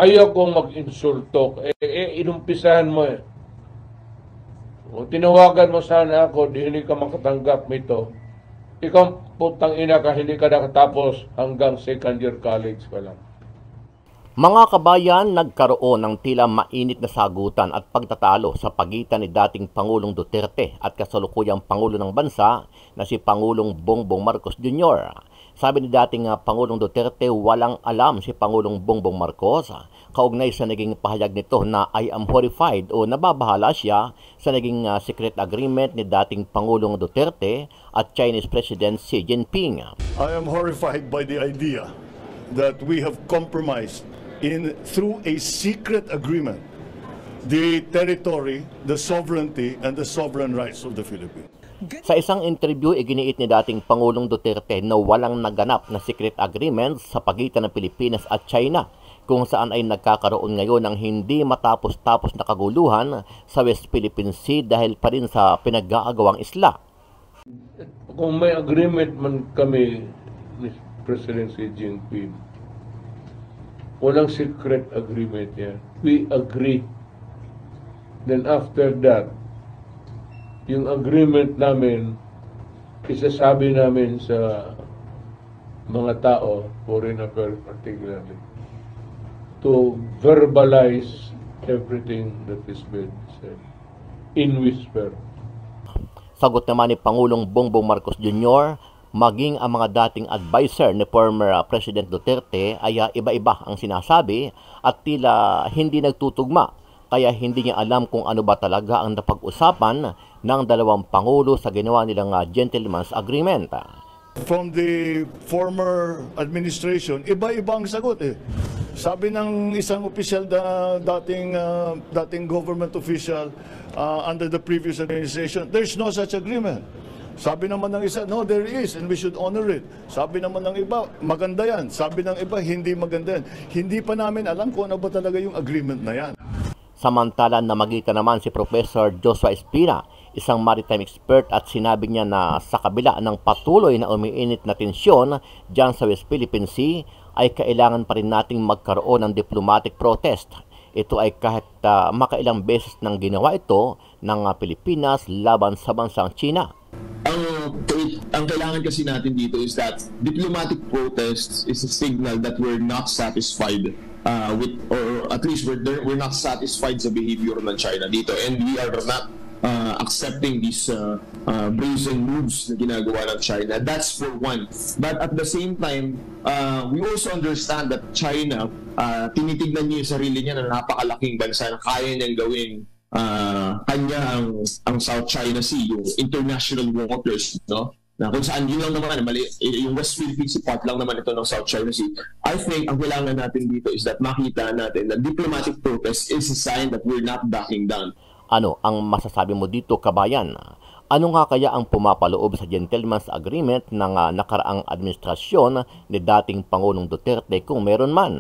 ayaw kong mag-insulto. Inumpisahan mo eh. O, tinawagan mo sana ako, di hindi ka makatanggap nito. Ikaw putang ina ka, hindi ka nakatapos hanggang second year college pa lang. Mga kabayan, nagkaroon ng tila mainit na sagutan at pagtatalo sa pagitan ni dating Pangulong Duterte at kasalukuyang Pangulo ng Bansa na si Pangulong Bongbong Marcos Jr. Sabi ni dating Pangulong Duterte, walang alam si Pangulong Bongbong Marcos kaugnay sa naging pahayag nito na I am horrified o nababahala siya sa naging secret agreement ni dating Pangulong Duterte at Chinese President Xi Jinping. I am horrified by the idea that we have compromised through a secret agreement the territory, the sovereignty, and the sovereign rights of the Philippines. Sa isang interview, iginiit ni dating Pangulong Duterte na walang naganap na secret agreement sa pagitan ng Pilipinas at China, kung saan ay nagkakaroon ngayon ng hindi matapos-tapos na kaguluhan sa West Philippine Sea dahil pa rin sa pinag-aagawang isla. Kung may agreement man kami ni President Xi Jinping, walang secret agreement yan. We agree. Then after that, yung agreement namin, isasabi namin sa mga tao, foreign affairs particularly, to verbalize everything that is being said in whisper. Sagot naman ni Pangulong Bongbong Marcos Jr., maging ang mga dating advisor ni former President Duterte ay iba-iba ang sinasabi at tila hindi nagtutugma, kaya hindi niya alam kung ano ba talaga ang napag-usapan ng dalawang Pangulo sa ginawa nilang gentleman's agreement. From the former administration, iba-iba ang sagot eh. Sabi ng isang opisyal dating government official under the previous administration, there's no such agreement. Sabi naman ng isa, no, there is, and we should honor it. Sabi naman ng iba, maganda yan. Sabi ng iba, hindi maganda yan. Hindi pa namin alam kung ano ba talaga yung agreement na yan. Samantala, namagitan naman si Professor Joshua Espina, isang maritime expert, at sinabi niya na sa kabila ng patuloy na umiinit na tensyon dyan sa West Philippine Sea, ay kailangan pa rin nating magkaroon ng diplomatic protest. Ito ay kahit makailang beses nang ginawa ito ng Pilipinas laban sa bansang China. Ang kailangan kasi natin dito is that diplomatic protest is a signal that we're not satisfied with, or at least we're not satisfied sa behavior ng China dito, and we are not accepting these brazen moves na ginagawa ng China. That's for one. But at the same time, we also understand that China, tinitignan niya yung sarili niya na napakalaking bansa na kaya niyang gawing kanya ang South China Sea, yung international waters, no? Na kung saan yun lang naman, yung West Philippine Sea part lang naman ito ng South China Sea. I think ang kailangan natin dito is that makita natin na diplomatic protest is a sign that we're not backing down. Ano ang masasabi mo dito, kabayan? Ano nga kaya ang pumapaloob sa gentleman's agreement ng nakaraang administrasyon ni dating Pangulong Duterte kung meron man?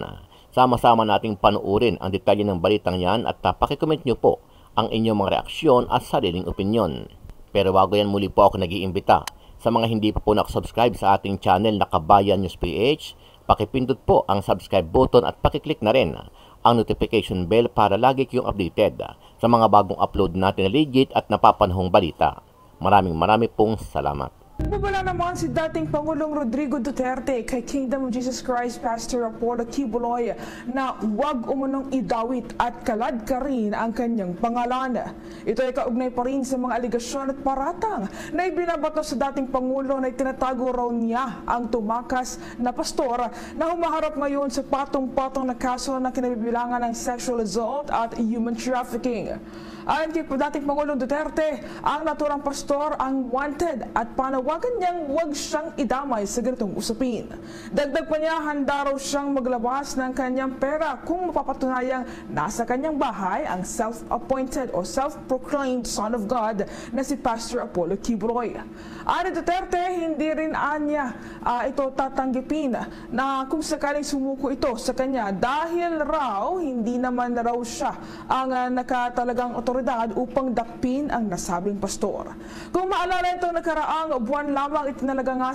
Sama-sama nating panuurin ang detalye ng balitang yan at pakicomment nyo po ang inyong mga reaksyon at sariling opinyon. Pero bago yan, muli po ako nag-iimbita sa mga hindi pa po nakasubscribe sa ating channel na Kabayan News PH, pakipindot po ang subscribe button at pakiclick na rin ang notification bell para lagi kayong updated sa mga bagong upload natin na legit at napapanahong balita. Maraming pong salamat. Nagbabala naman si dating Pangulong Rodrigo Duterte kay Kingdom of Jesus Christ Pastor Apollo Kibuloy na huwag umunong idawit at kalad ka rin ang kanyang pangalan. Ito ay kaugnay pa rin sa mga aligasyon at paratang na ibinabato sa dating Pangulo na itinatago raw niya ang tumakas na pastor na humaharap ngayon sa patong-patong na kaso na kinabibilangan ng sexual assault at human trafficking. Ayon kay dating Pangulong Duterte, ang naturang pastor ang wanted at panawagan niyang huwag siyang idamay sa ganitong usapin. Dagdag pa niya, handa raw siyang maglabas ng kanyang pera kung mapapatunayang nasa kanyang bahay ang self-appointed o self-proclaimed Son of God na si Pastor Apollo Kibuloy. Ayon Duterte, hindi rin anya ito tatanggipin na kung sakaling sumuko ito sa kanya dahil raw hindi naman raw siya ang nakatalagang otoridad upang dakpin ang nasabing pastor. Kung maalala ito nakaraang buwan buwan lamang itinalaga nga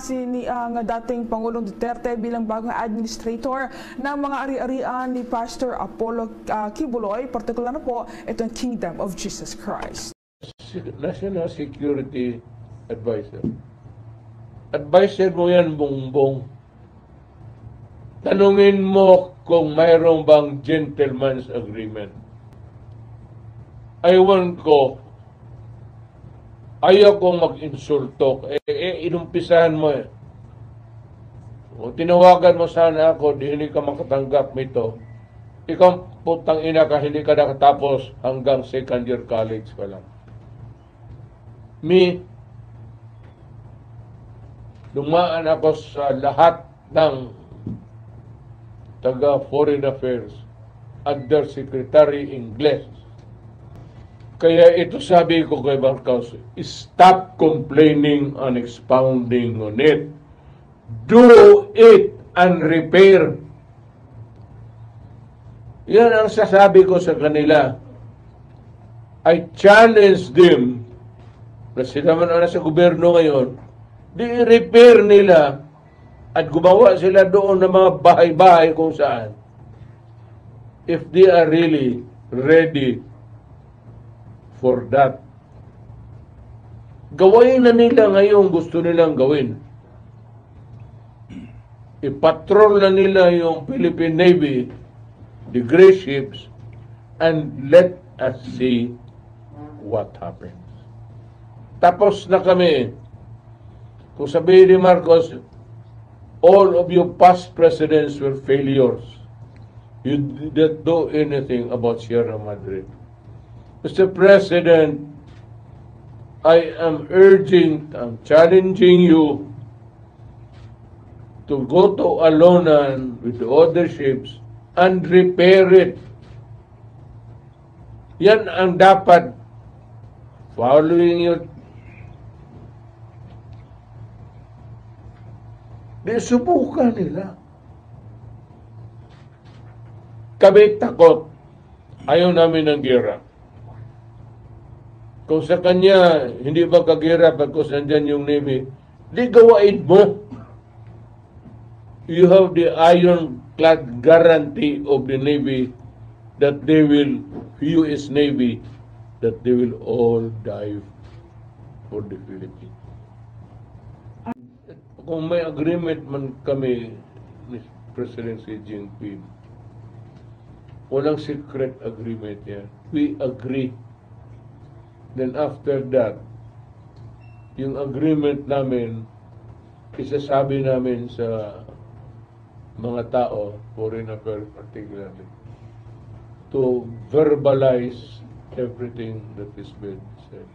nga dating Pangulong Duterte bilang bagong administrator ng mga ari-arian ni Pastor Apollo Kibuloy, partikular na po itong Kingdom of Jesus Christ. National Security Advisor. Advisor mo yan, Bongbong. Tanungin mo kung mayroong bang gentleman's agreement. Aywan ko, ayaw kong mag-insulto. Inumpisahan mo eh. O tinawagan mo sana ako, di hindi ka makatanggap nito. Ikaw putang ina ka, hindi ka nakatapos hanggang second year college pa lang. Dumaan ako sa lahat ng taga Foreign Affairs, Undersecretary Ingles. Kaya ito sabi ko kay Marcos, stop complaining and expounding on it. Do it and repair. Yan ang sasabi ko sa kanila. I challenge them na sila man na sa gobyerno ngayon, di-repair nila at gumawa sila doon ng mga bahay-bahay kung saan. If they are really ready for that. Gawain na nila ngayon gusto nilang gawin. Ipatrol na nila yung Philippine Navy, the gray ships, and let us see what happens. Tapos na kami. Kung sabihin ni Marcos, all of your past presidents were failures. You didn't do anything about Sierra Madre. Mr. President, I am challenging you to go to Alonan with the other ships and repair it. Yan ang dapat following your subukan nila. Kami takot. Ayaw namin ng gera. Kung sa kanya, hindi ba kagera pagkos nandyan yung Navy, di gawain mo. You have the ironclad guarantee of the Navy that they will, US Navy, that they will all die for the Philippines. Kung may agreement man kami ni President Xi Jinping, walang secret agreement yan. We agree. Then after that, yung agreement namin, isasabi namin sa mga tao, foreign affairs particularly, to verbalize everything that is being said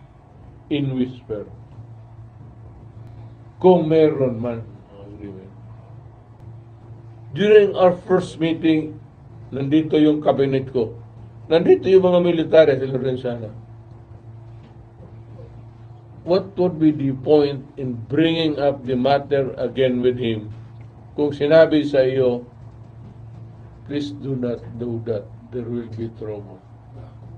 in whisper. Kung meron man agreement. During our first meeting, nandito yung cabinet ko. Nandito yung mga military sa Lorenzana. What would be the point in bringing up the matter again with him? Kung sinabi sa iyo, please do not do that. There will be trouble.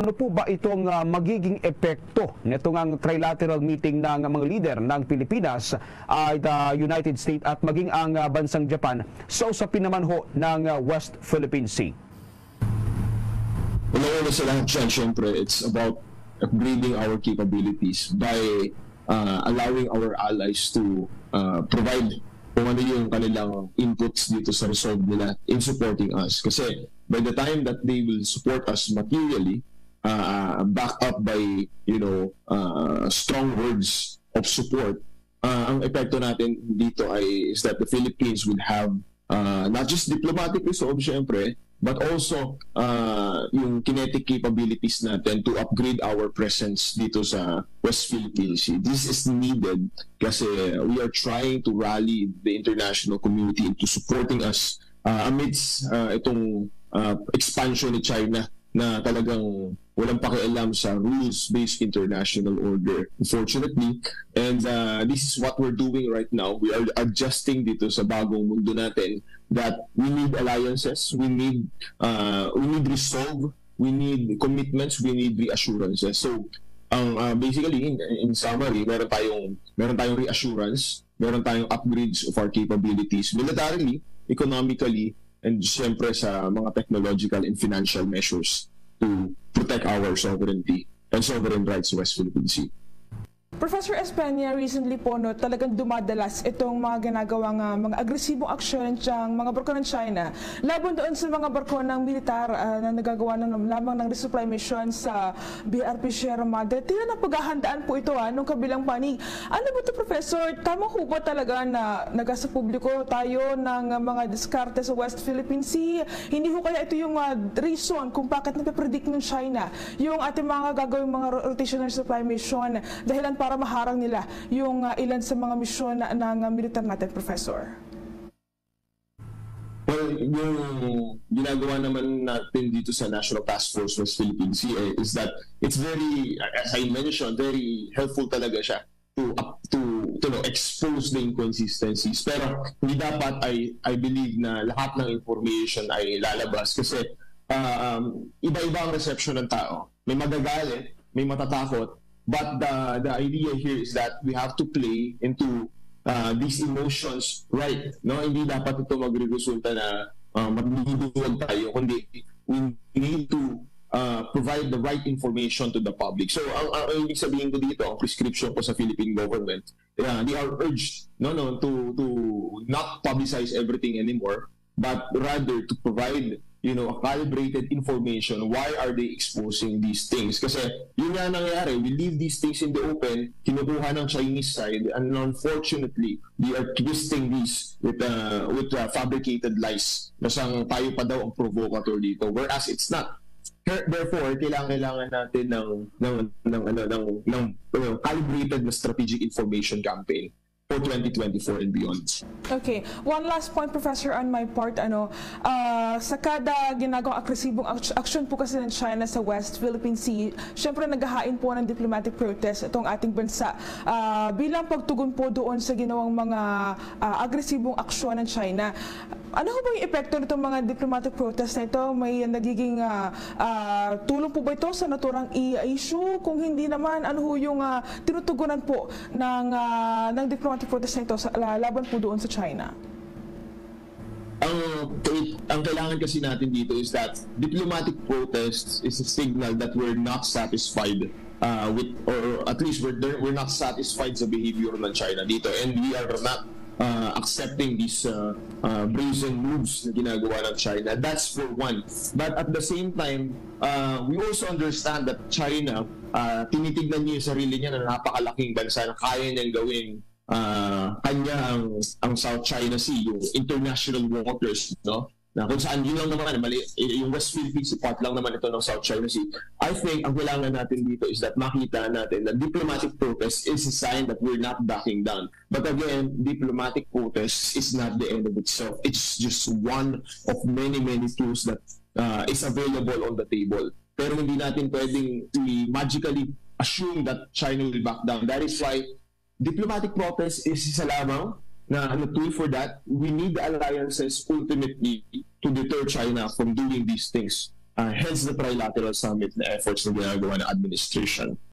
Ano po ba itong magiging epekto nitong ang trilateral meeting ng mga leader ng Pilipinas, United States at maging ang bansang Japan sa usapin naman ho ng West Philippine Sea? Una sa lahat dyan, syempre, it's about upgrading our capabilities by allowing our allies to provide kung ano yung kanilang inputs dito sa resolve nila in supporting us. Kasi by the time that they will support us materially, backed up by, strong words of support, ang epekto natin dito is that the Philippines would have not just diplomatic resolve, syempre, but also yung kinetic capabilities natin to upgrade our presence dito sa West Philippine Sea. This is needed kasi we are trying to rally the international community into supporting us amidst itong expansion ni China na talagang walang pakialam sa rules-based international order, unfortunately. And this is what we're doing right now. We are adjusting dito sa bagong mundo natin that we need alliances, we need resolve, we need commitments, we need reassurances. So, Basically, in summary, meron tayong reassurance, meron tayong upgrades of our capabilities militarily, economically, and siyempre sa mga technological and financial measures to protect our sovereignty and sovereign rights sa West Philippine Sea. Professor Espana, recently po talagang dumadalas itong mga ginagawang mga agresibong aksyon ng mga barko ng China laban doon sa mga barko ng militar na nagagawa lamang ng resupply mission sa BRP Sierra Madre. Tila na paghahandaan po ito nung kabilang panig. Ano ba ito, Professor? Tama ho ba talaga na nagasa publiko tayo ng mga diskarte sa West Philippine Sea? Hindi ho kaya ito yung reason kung bakit napipredict ng China yung ating mga gagawing mga rotational supply mission dahilan para maharang nila yung ilan sa mga misyon ng militar natin, Professor? Well, yung ginagawa naman natin dito sa National Task Force West Philippine Sea is that it's very, as I mentioned, very helpful talaga siya to expose the inconsistencies. Pero hindi dapat I believe na lahat ng information ay lalabas kasi iba-iba ang reception ng tao. May magagalit, may matatakot. But the idea here is that we have to play into these emotions right. No, hindi dapat ito magre-resulta na magduduwag tayo, kundi we need to provide the right information to the public. So ang ibig sabihin ko dito, ang prescription ko sa Philippine government, they are urged to not publicize everything anymore, but rather to provide a calibrated information. Why are they exposing these things? Kasi yun nga nangyayari, we leave these things in the open, kinukuha ng Chinese side, and unfortunately, they are twisting these with fabricated lies. Nasang tayo pa daw ang provocateur dito, whereas it's not. Therefore, kailangan natin ng calibrated na strategic information campaign for 2024 and beyond. Okay. One last point, Professor, on my part. Sa kada ginagawang agresibong aksyon po kasi ng China sa West Philippine Sea, syempre naghahain po ng diplomatic protest itong ating bansa. Bilang pagtugon po doon sa ginawang mga agresibong aksyon ng China, ano ba yung epekto nitong mga diplomatic protest na ito? May nagiging tulong po ba ito sa naturang issue? Kung hindi naman, ano ho yung tinutugunan po ng diplomatic protest na ito laban po doon sa China? Ang kailangan kasi natin dito is that diplomatic protests is a signal that we're not satisfied with, or at least we're not satisfied sa behavior ng China dito, and we are not accepting these brazen moves na ginagawa ng China. That's for one. But at the same time, we also understand that China, tinitignan niya yung sarili niya na napakalaking bansa na kaya niyang gawing kanya ang South China Sea, yung international waters, no? Na kung saan yun lang naman, yung West Philippine Sea part lang naman ito ng South China Sea. I think ang kailangan natin dito is that makita natin that diplomatic protest is a sign that we're not backing down. But again, diplomatic protest is not the end of itself. It's just one of many tools that is available on the table. Pero hindi natin pwedeng magically assume that China will back down. That is why diplomatic protest is isa lamang na tool for that. We need the alliances ultimately to deter China from doing these things. Hence the trilateral summit na efforts na ginagawa ng administration.